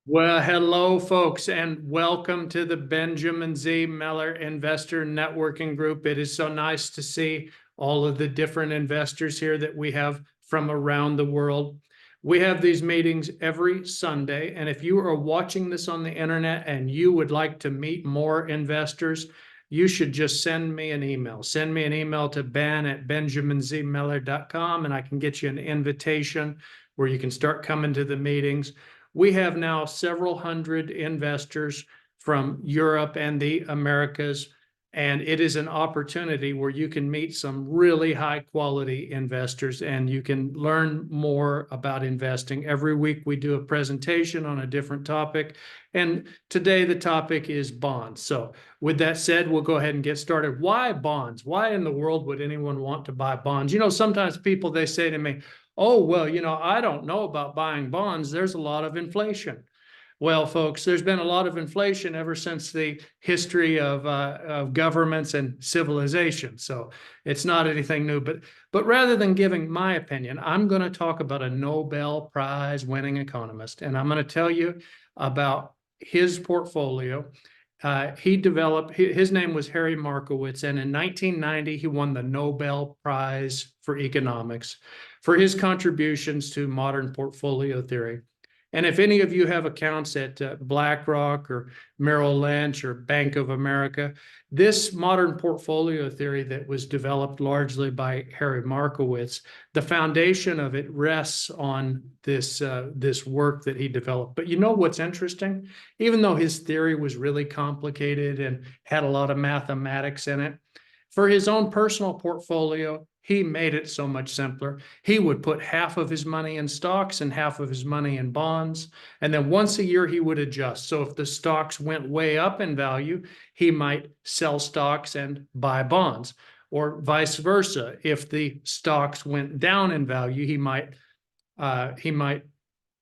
Well, hello, folks, and welcome to the Benjamin Z. Miller Investor Networking Group. It is so nice to see all of the different investors here that we have from around the world. We have these meetings every Sunday, and if you are watching this on the internet and you would like to meet more investors, you should just send me an email. Send me an email to ben@benjaminzmiller.com, and I can get you an invitation where you can start coming to the meetings. We have now several hundred investors from Europe and the Americas, and it is an opportunity where you can meet some really high quality investors and you can learn more about investing. Every week we do a presentation on a different topic, and today the topic is bonds. So with that said, we'll go ahead and get started. Why bonds? Why in the world would anyone want to buy bonds? Sometimes people, they say to me, oh, well, I don't know about buying bonds. There's a lot of inflation. Well, folks, there's been a lot of inflation ever since the history of governments and civilization. So it's not anything new. But rather than giving my opinion, I'm going to talk about a Nobel Prize winning economist. And I'm going to tell you about his portfolio. His name was Harry Markowitz, and in 1990, he won the Nobel Prize for Economics for his contributions to modern portfolio theory. And if any of you have accounts at BlackRock or Merrill Lynch or Bank of America, this modern portfolio theory that was developed largely by Harry Markowitz, the foundation of it rests on this work that he developed. But you know what's interesting? Even though his theory was really complicated and had a lot of mathematics in it, for his own personal portfolio, he made it so much simpler. He would put half of his money in stocks and half of his money in bonds. And then once a year, he would adjust. So if the stocks went way up in value, he might sell stocks and buy bonds, or vice versa. If the stocks went down in value,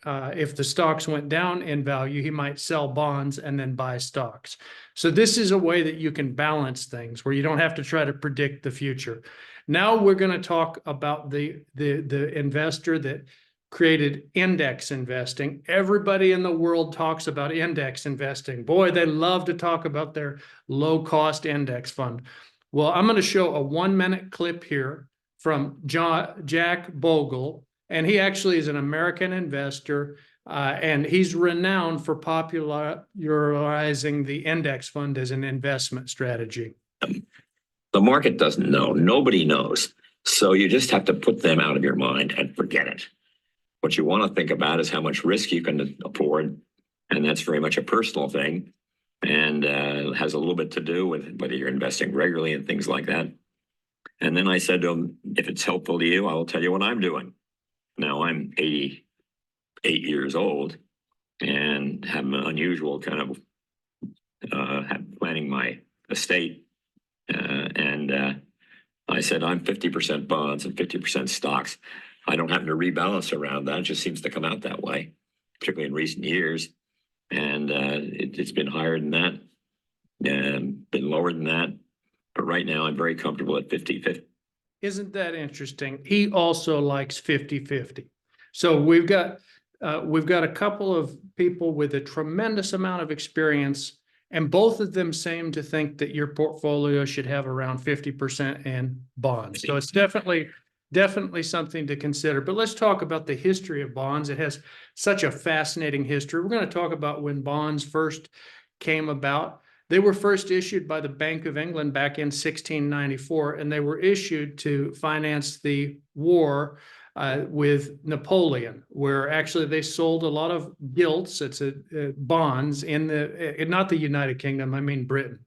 if the stocks went down in value, he might sell bonds and then buy stocks. So this is a way that you can balance things where you don't have to try to predict the future. Now we're going to talk about the investor that created index investing. Everybody in the world talks about index investing. Boy, they love to talk about their low-cost index fund. Well, I'm going to show a 1-minute clip here from Jack Bogle, and he actually is an American investor, and he's renowned for popularizing the index fund as an investment strategy. The market doesn't know. Nobody knows. So you just have to put them out of your mind and forget it. What you want to think about is how much risk you can afford. And that's very much a personal thing, and has a little bit to do with whether you're investing regularly and things like that. And then I said to him, if it's helpful to you, I will tell you what I'm doing. Now I'm 88 years old and have an unusual kind of planning my estate. And I said, I'm 50% bonds and 50% stocks. I don't happen to rebalance around that. It just seems to come out that way, particularly in recent years. And it's been higher than that and been lower than that. But right now I'm very comfortable at 50-50. Isn't that interesting? He also likes 50-50. So we've got a couple of people with a tremendous amount of experience, and both of them seem to think that your portfolio should have around 50% in bonds. So it's definitely something to consider. But let's talk about the history of bonds. It has such a fascinating history. We're going to talk about when bonds first came about. They were first issued by the Bank of England back in 1694, and they were issued to finance the war with Napoleon, where actually they sold a lot of gilts, bonds in not the United Kingdom, I mean Britain.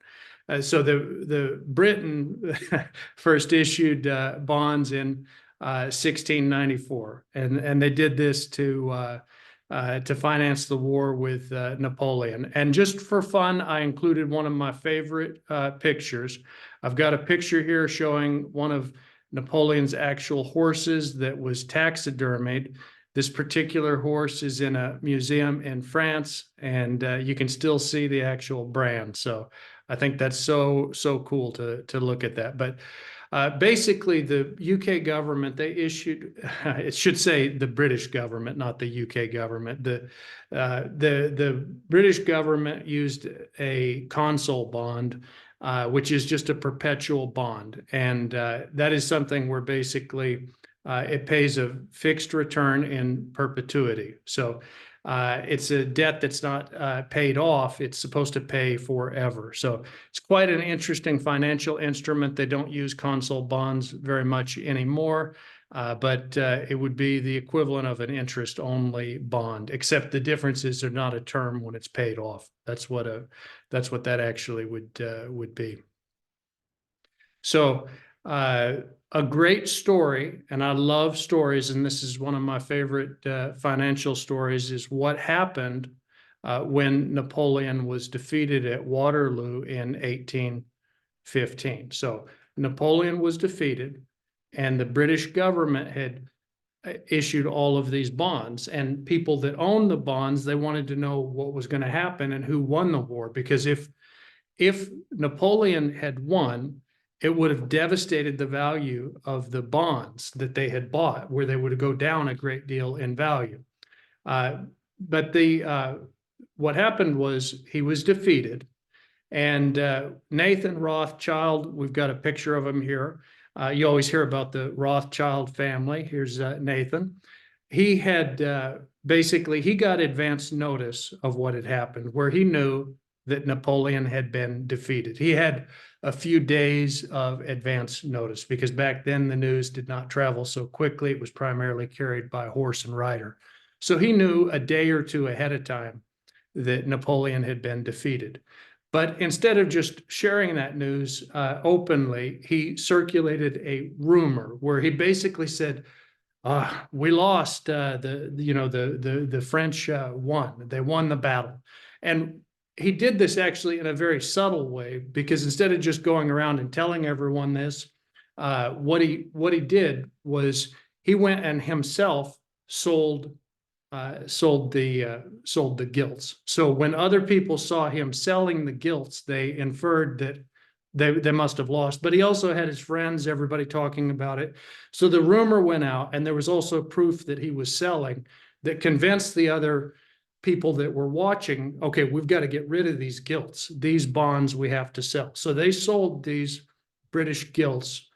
So the Britain first issued bonds in 1694, and they did this to finance the war with Napoleon. And just for fun, I included one of my favorite pictures. I've got a picture here showing one of Napoleon's actual horses that was taxidermied. This particular horse is in a museum in France, and you can still see the actual brand. So I think that's so cool to look at that. But Basically, the UK government, they issued, it should say the British government, not the UK government. The British government used a consul bond, which is just a perpetual bond. And that is something where basically it pays a fixed return in perpetuity. So it's a debt that's not paid off. It's supposed to pay forever. So it's quite an interesting financial instrument. They don't use consul bonds very much anymore, but it would be the equivalent of an interest-only bond, except the difference is they're not a term when it's paid off. That's what that actually would be. So a great story, and I love stories, and this is one of my favorite financial stories, is what happened when Napoleon was defeated at Waterloo in 1815. So Napoleon was defeated, and the British government had issued all of these bonds, and people that owned the bonds, they wanted to know what was going to happen and who won the war, because if Napoleon had won, it would have devastated the value of the bonds that they had bought, where they would go down a great deal in value. But what happened was he was defeated, and Nathan Rothschild, we've got a picture of him here. You always hear about the Rothschild family. Here's Nathan. He had basically, he got advance notice of what had happened, where he knew that Napoleon had been defeated. He had a few days of advance notice, because back then the news did not travel so quickly. It was primarily carried by horse and rider. So he knew a day or two ahead of time that Napoleon had been defeated. But instead of just sharing that news openly, he circulated a rumor where he basically said, we lost, the French won. They won the battle. And he did this actually in a very subtle way, because instead of just going around and telling everyone this, what he did was he went and himself sold the gilts. So when other people saw him selling the gilts, they inferred that they must have lost. But he also had his friends, everybody talking about it. So the rumor went out, and there was also proof that he was selling, that convinced the other people that were watching, okay, we've got to get rid of these gilts. These bonds we have to sell. So they sold these British gilts,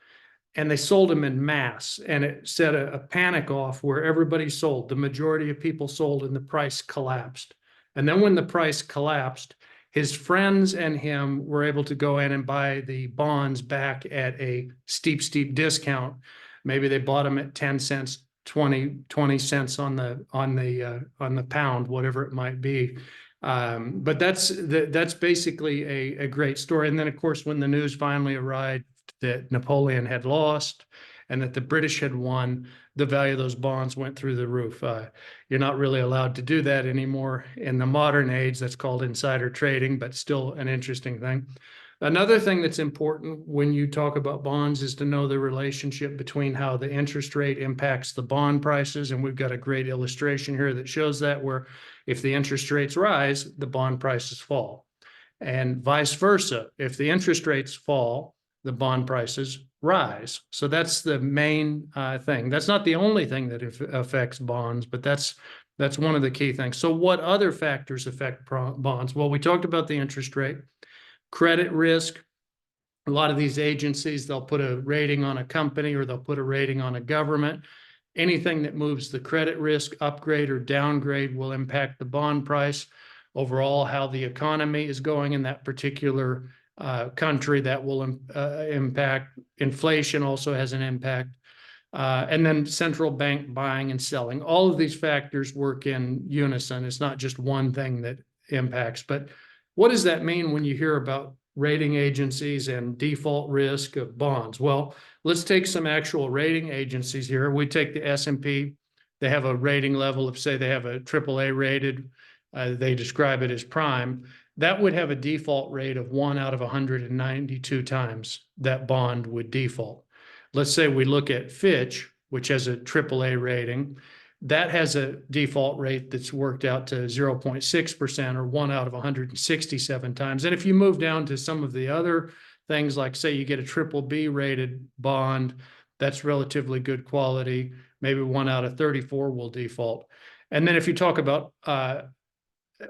and they sold them in mass, and it set a panic off where everybody sold. The majority of people sold, and the price collapsed. And then when the price collapsed, his friends and him were able to go in and buy the bonds back at a steep discount. Maybe they bought them at 10 cents, 20 cents on the pound, whatever it might be. But that's basically a great story. And then, of course, when the news finally arrived that Napoleon had lost and that the British had won, the value of those bonds went through the roof. You're not really allowed to do that anymore in the modern age. That's called insider trading, but still an interesting thing. Another thing that's important when you talk about bonds is to know the relationship between how the interest rate impacts the bond prices. And we've got a great illustration here that shows that, where if the interest rates rise, the bond prices fall. And vice versa. If the interest rates fall, the bond prices rise. So that's the main thing. That's not the only thing that affects bonds, but that's one of the key things. So what other factors affect bonds? Well, we talked about the interest rate, credit risk. A lot of these agencies, they'll put a rating on a company, or they'll put a rating on a government. Anything that moves the credit risk upgrade or downgrade will impact the bond price. Overall, how the economy is going in that particular country, that will impact. Inflation also has an impact. And then central bank buying and selling. All of these factors work in unison. It's not just one thing that impacts. But what does that mean when you hear about rating agencies and default risk of bonds? Well, let's take some actual rating agencies here. We take the S&P. They have a rating level of, say, they have a AAA rated. They describe it as prime. That would have a default rate of 1 out of 192 times that bond would default. Let's say we look at Fitch, which has a AAA rating. That has a default rate that's worked out to 0.6%, or 1 out of 167 times. And if you move down to some of the other things like, say you get a triple B rated bond, that's relatively good quality. Maybe 1 out of 34 will default. And then if you talk about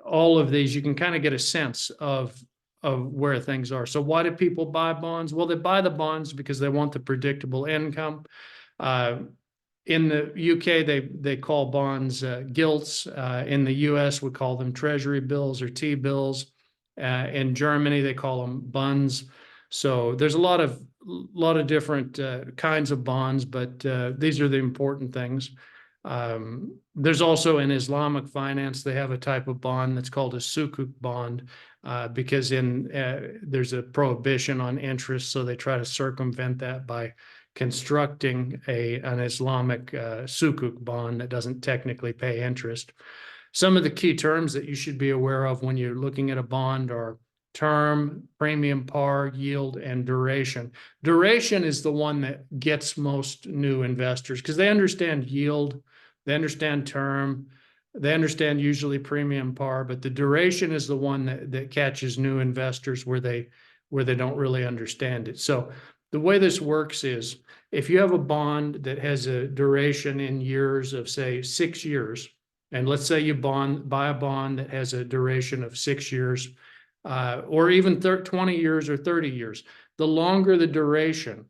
all of these, you can kind of get a sense of where things are. So why do people buy bonds? Well, they buy the bonds because they want the predictable income. In the UK, they call bonds gilts. In the US, we call them treasury bills or T-bills. In Germany, they call them bunds. So there's a lot of different kinds of bonds, but these are the important things. There's also in Islamic finance, they have a type of bond that's called a sukuk bond because there's a prohibition on interest, so they try to circumvent that by constructing an Islamic sukuk bond that doesn't technically pay interest. Some of the key terms that you should be aware of when you're looking at a bond are term, premium par, yield, and duration. Duration is the one that gets most new investors because they understand yield, they understand term, they understand usually premium par, but the duration is the one that catches new investors where they don't really understand it. So the way this works is if you have a bond that has a duration in years of, say, 6 years, and let's say you buy a bond that has a duration of 6 years, or even 20 years or 30 years, the longer the duration,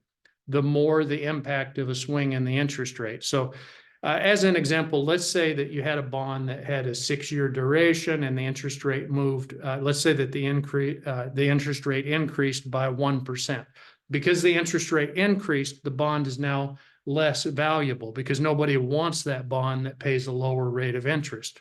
the more the impact of a swing in the interest rate. So as an example, let's say that you had a bond that had a 6-year duration and the interest rate moved. Let's say that the interest rate increased by 1%. Because the interest rate increased, the bond is now less valuable because nobody wants that bond that pays a lower rate of interest.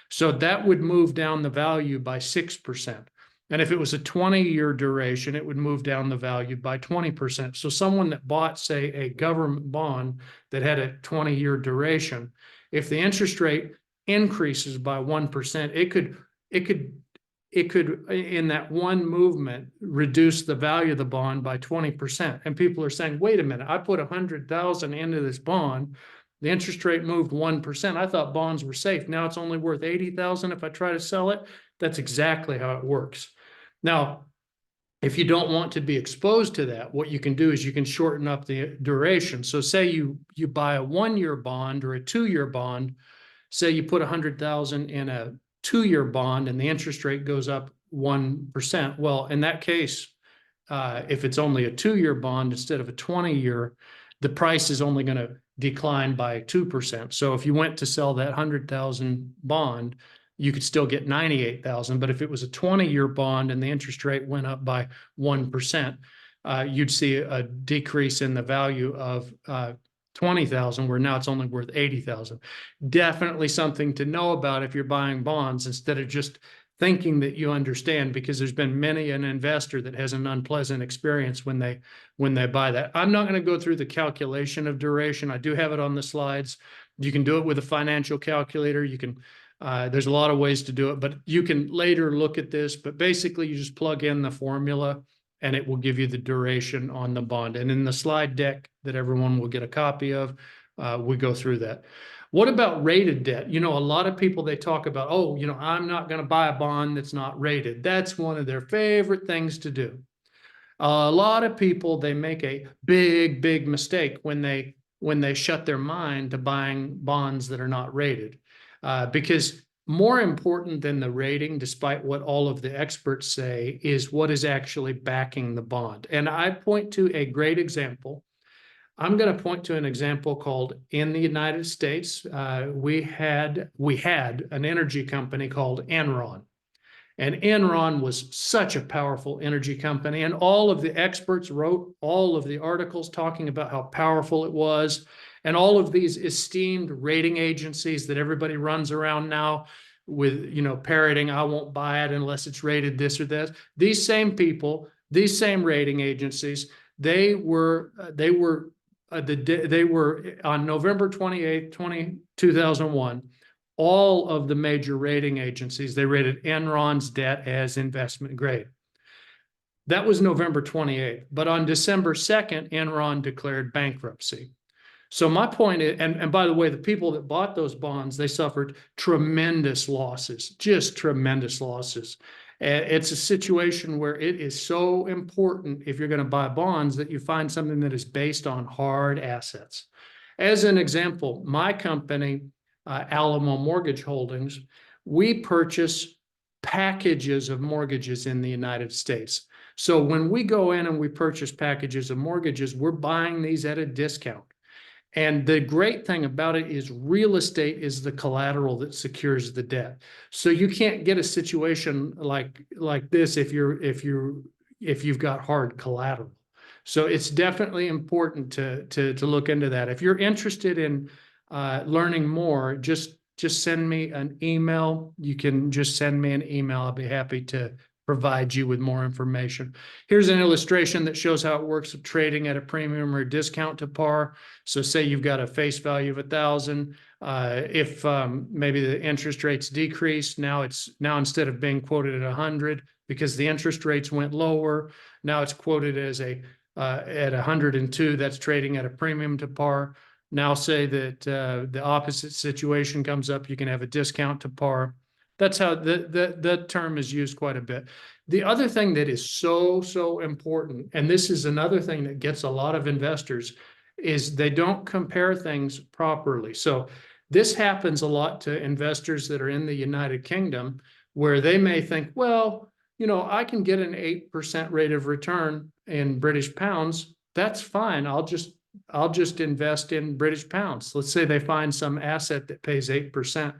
So that would move down the value by 6%. And if it was a 20-year duration, it would move down the value by 20%. So someone that bought, say, a government bond that had a 20-year duration, if the interest rate increases by 1%, it could, in that one movement, reduce the value of the bond by 20%. And people are saying, wait a minute, I put 100,000 into this bond. The interest rate moved 1%. I thought bonds were safe. Now it's only worth 80,000 if I try to sell it. That's exactly how it works. Now, if you don't want to be exposed to that, what you can do is you can shorten up the duration. So say you buy a 1-year bond or a 2-year bond. Say you put 100,000 in a 2-year bond and the interest rate goes up 1%. Well, in that case, if it's only a 2-year bond instead of a 20-year, the price is only going to decline by 2%. So if you went to sell that 100,000 bond, you could still get 98,000. But if it was a 20-year bond and the interest rate went up by 1%, you'd see a decrease in the value of 20,000, where now it's only worth 80,000. Definitely something to know about if you're buying bonds instead of just thinking that you understand, because there's been many an investor that has an unpleasant experience when they buy that. I'm not going to go through the calculation of duration. I do have it on the slides. You can do it with a financial calculator. You can there's a lot of ways to do it, but you can later look at this. But basically, you just plug in the formula and it will give you the duration on the bond. And in the slide deck that everyone will get a copy of, we go through that. What about rated debt? You know, a lot of people, they talk about, oh, you know, I'm not going to buy a bond that's not rated. That's one of their favorite things to do. A lot of people, they make a big mistake when they shut their mind to buying bonds that are not rated. Because more important than the rating, despite what all of the experts say, is what is actually backing the bond. And I point to a great example. I'm going to point to an example called, in the United States, we had an energy company called Enron. And Enron was such a powerful energy company. And all of the experts wrote all of the articles talking about how powerful it was. And all of these esteemed rating agencies that everybody runs around now with, you know, parroting, I won't buy it unless it's rated this or that. These same people, these same rating agencies, they were on November 28th, 2001, all of the major rating agencies, they rated Enron's debt as investment grade. That was November 28th. But on December 2nd, Enron declared bankruptcy. So my point is, and by the way, the people that bought those bonds, they suffered tremendous losses, just tremendous losses. And it's a situation where it is so important if you're going to buy bonds that you find something that is based on hard assets. As an example, my company, Alamo Mortgage Holdings, we purchase packages of mortgages in the United States. So when we go in and we purchase packages of mortgages, we're buying these at a discount. And the great thing about it is real estate is the collateral that secures the debt. So you can't get a situation like this if you've got hard collateral. So it's definitely important to look into that. If you're interested in learning more, just send me an email. You can just send me an email. I'll be happy to provide you with more information. Here's an illustration that shows how it works with trading at a premium or discount to par. So say you've got a face value of 1,000. If maybe the interest rates decrease, now instead of being quoted at 100, because the interest rates went lower, now it's quoted as at 102. That's trading at a premium to par. Now say that the opposite situation comes up, you can have a discount to par. That's how the term is used quite a bit. The other thing that is so important, and this is another thing that gets a lot of investors, is they don't compare things properly. So this happens a lot to investors that are in the United Kingdom, where they may think, well, I can get an 8% rate of return in British pounds. That's fine. I'll just invest in British pounds. Let's say they find some asset that pays 8%.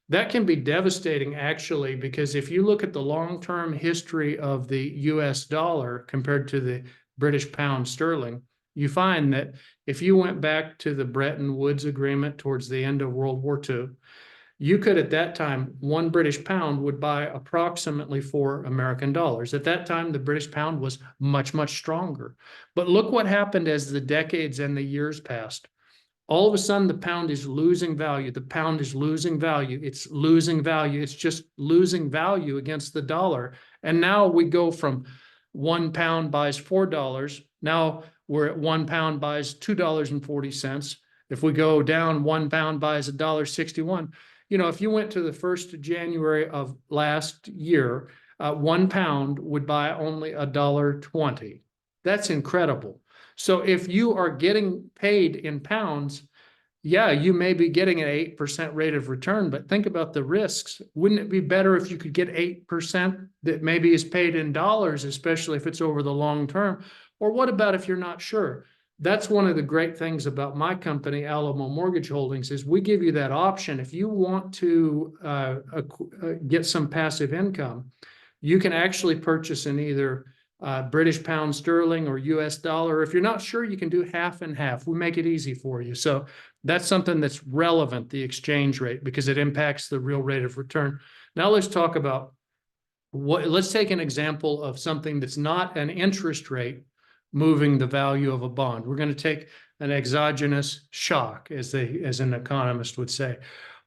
That can be devastating, actually, because if you look at the long-term history of the US dollar compared to the British pound sterling, you find that if you went back to the Bretton Woods Agreement towards the end of World War II, you could at that time, 1 British pound would buy approximately 4 American dollars. At that time, the British pound was much stronger. But look what happened as the decades and the years passed. All of a sudden, the pound is losing value. The pound is losing value. It's losing value. It's just losing value against the dollar. And now we go from 1 pound buys $4. Now we're at 1 pound buys $2.40. If we go down, 1 pound buys $1.61. If you went to the 1st of January of last year, 1 pound would buy only $1.20. That's incredible. So if you are getting paid in pounds, yeah, you may be getting an 8% rate of return, but think about the risks. Wouldn't it be better if you could get 8% that maybe is paid in dollars, especially if it's over the long term? Or what about if you're not sure? That's one of the great things about my company, Alamo Mortgage Holdings, is we give you that option. If you want to get some passive income, you can actually purchase in either British pound sterling or US dollar. If you're not sure, you can do half and half. We make it easy for you. So that's something that's relevant, the exchange rate, because it impacts the real rate of return. Now let's talk about let's take an example of something that's not an interest rate moving the value of a bond. We're going to take an exogenous shock, as an economist would say.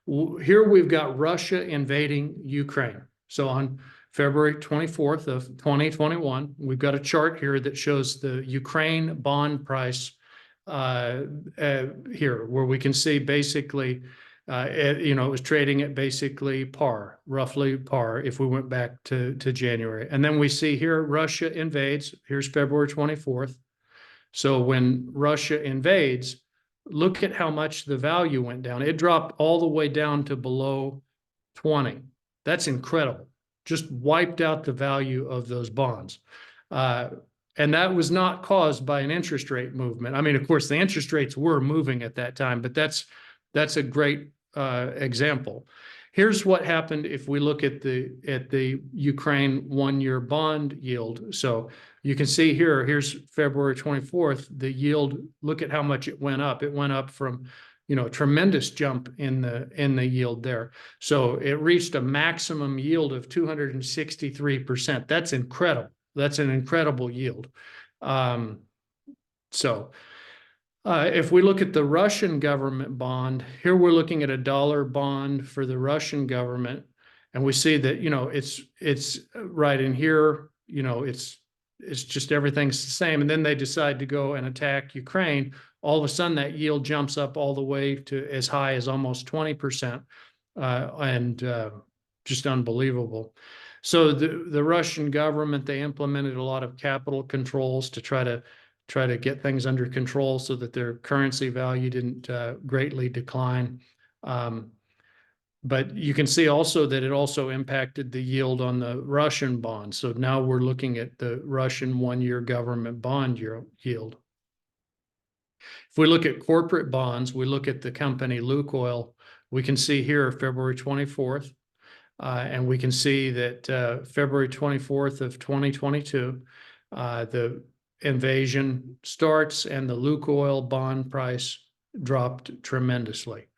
Here we've got Russia invading Ukraine. So on February 24th of 2021, we've got a chart here that shows the Ukraine bond price here, where we can see basically, it was trading at basically par, roughly par, if we went back to January. And then we see here Russia invades. Here's February 24th. So when Russia invades, look at how much the value went down. It dropped all the way down to below 20. That's incredible. Just wiped out the value of those bonds. And that was not caused by an interest rate movement. I mean, of course, the interest rates were moving at that time, but that's a great example. Here's what happened if we look at the Ukraine 1-year bond yield. So you can see here's February 24th, the yield, look at how much it went up. It went up from tremendous jump in the yield there. So it reached a maximum yield of 263%. That's incredible. That's an incredible yield. If we look at the Russian government bond, here we're looking at a dollar bond for the Russian government, and we see that it's right in here. It's just everything's the same, and then they decide to go and attack Ukraine. All of a sudden, that yield jumps up all the way to as high as almost 20%. just unbelievable. So the Russian government, they implemented a lot of capital controls to try to get things under control so that their currency value didn't greatly decline. But you can see also that it also impacted the yield on the Russian bonds. So now we're looking at the Russian one-year government bond yield. If we look at corporate bonds, we look at the company Lukoil, we can see here February 24th, and we can see that February 24th of 2022, the invasion starts and the Lukoil bond price dropped tremendously.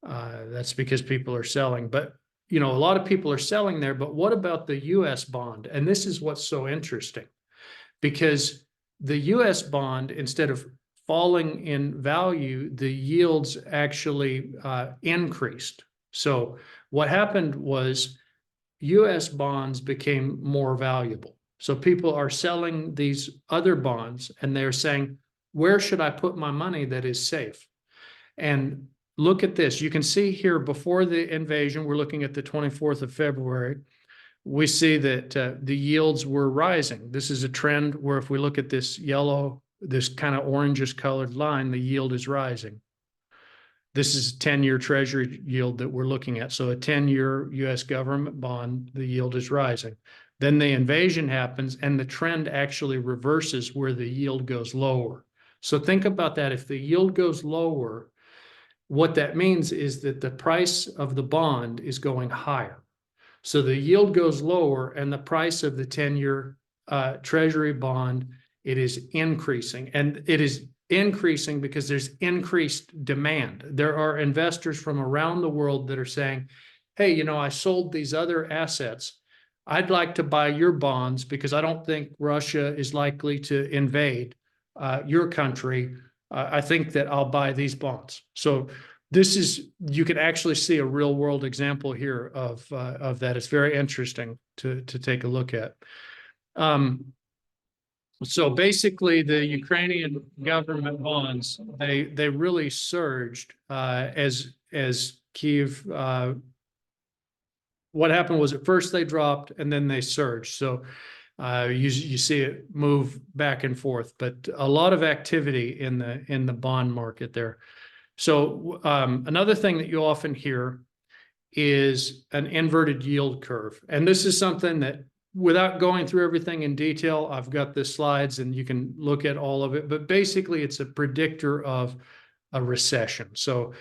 That's because people are selling. But, you know, a lot of people are selling there. But what about the U.S. bond? And this is what's so interesting, because the U.S. bond, instead of falling in value, the yields actually increased. So what happened was U.S. bonds became more valuable. So people are selling these other bonds and they're saying, where should I put my money that is safe? And look at this. You can see here before the invasion, we're looking at the 24th of February. We see that the yields were rising. This is a trend where if we look at this yellow, this kind of orangish colored line, the yield is rising. This is a 10-year treasury yield that we're looking at. So a 10-year US government bond, the yield is rising. Then the invasion happens and the trend actually reverses where the yield goes lower. So think about that. If the yield goes lower, what that means is that the price of the bond is going higher. So the yield goes lower and the price of the 10-year treasury bond, it is increasing. And it is increasing because there's increased demand. There are investors from around the world that are saying, hey, you know, I sold these other assets. I'd like to buy your bonds because I don't think Russia is likely to invade your country. I think that I'll buy these bonds. So this is, you can actually see a real world example here of that. It's very interesting to take a look at. So basically the Ukrainian government bonds, they really surged as Kiev, what happened was at first they dropped and then they surged. So you see it move back and forth, but a lot of activity in the bond market there. So another thing that you often hear is an inverted yield curve. And this is something that, without going through everything in detail, I've got the slides and you can look at all of it, but basically it's a predictor of a recession. So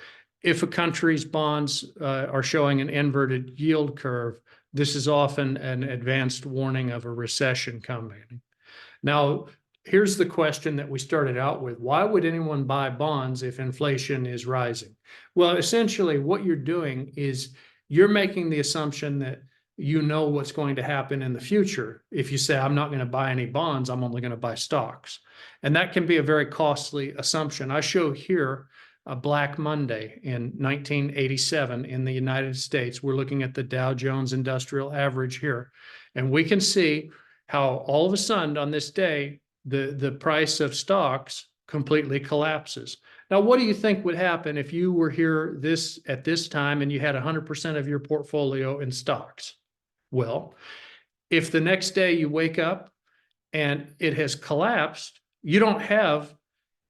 if a country's bonds are showing an inverted yield curve, this is often an advanced warning of a recession coming. Now, here's the question that we started out with. Why would anyone buy bonds if inflation is rising? Well, essentially what you're doing is you're making the assumption that you know what's going to happen in the future. If you say, I'm not going to buy any bonds, I'm only going to buy stocks. And that can be a very costly assumption. I show here a Black Monday in 1987 in the United States. We're looking at the Dow Jones Industrial Average here. And we can see how all of a sudden on this day, the price of stocks completely collapses. Now, what do you think would happen if you were here at this time and you had 100% of your portfolio in stocks? Well, if the next day you wake up and it has collapsed, you don't have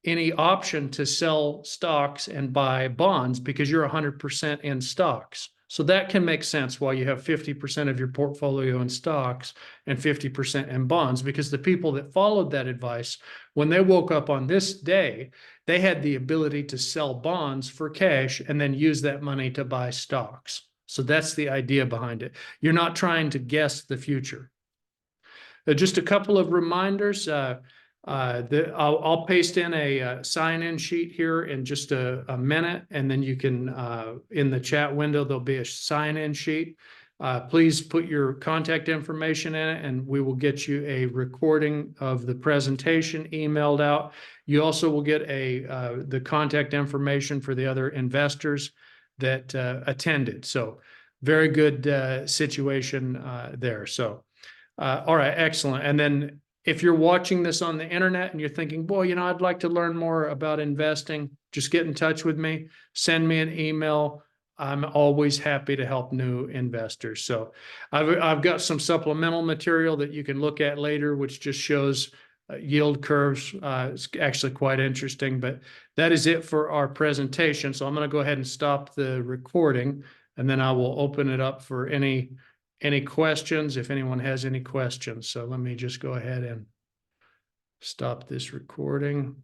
any option to sell stocks and buy bonds because you're 100% in stocks. So that can make sense why you have 50% of your portfolio in stocks and 50% in bonds, because the people that followed that advice, when they woke up on this day, they had the ability to sell bonds for cash and then use that money to buy stocks. So that's the idea behind it. You're not trying to guess the future. Just a couple of reminders. I'll paste in a sign-in sheet here in just a minute, and then you can, in the chat window, there'll be a sign-in sheet. Please put your contact information in it, and we will get you a recording of the presentation emailed out. You also will get the contact information for the other investors that attended. So very good situation there. So, all right, excellent. And then if you're watching this on the internet and you're thinking, boy, you know, I'd like to learn more about investing, just get in touch with me, send me an email. I'm always happy to help new investors. So I've got some supplemental material that you can look at later, which just shows yield curves. It's actually quite interesting, but that is it for our presentation. So I'm going to go ahead and stop the recording, and then I will open it up for any questions, if anyone has any questions. So let me just go ahead and stop this recording.